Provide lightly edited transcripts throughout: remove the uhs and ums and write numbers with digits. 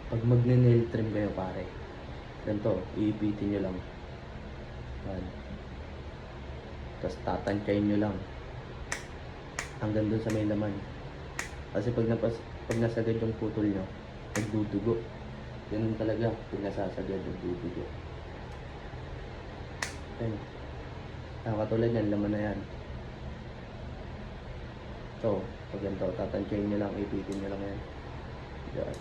Pag magne-nail trim kayo pare, ganito, iipitin nyo lang. Yan. Tapos tatansyahin nyo lang hanggang dun sa may laman. Kasi pag nasagad yung putol nyo, nagdudugo. Ganun talaga, pag nasasagad yung dudugo. Ayan. Katulad yan, laman na yan. So, pag ganito, tatansyahin nyo lang, ipitin nyo lang yan. Yan.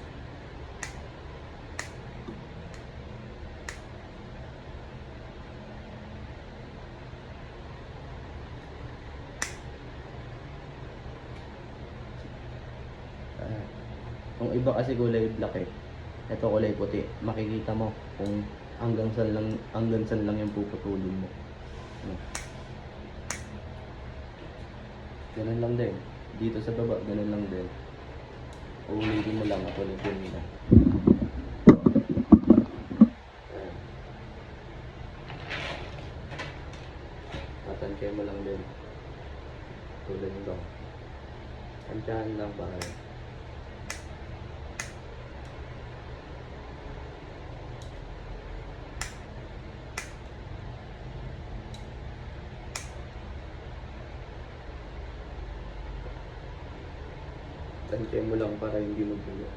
Kung iba kasi kulay black eh. Ito kulay puti. Makikita mo kung hanggang saan lang yung puputulin mo. Ganun lang din. Dito sa baba, ganun lang din. Uulitin mo lang at ulit din nila. Tatansyahin mo lang din. Tulad nito. Tansyahan lang para tansyahin mo lang para hindi magdugo.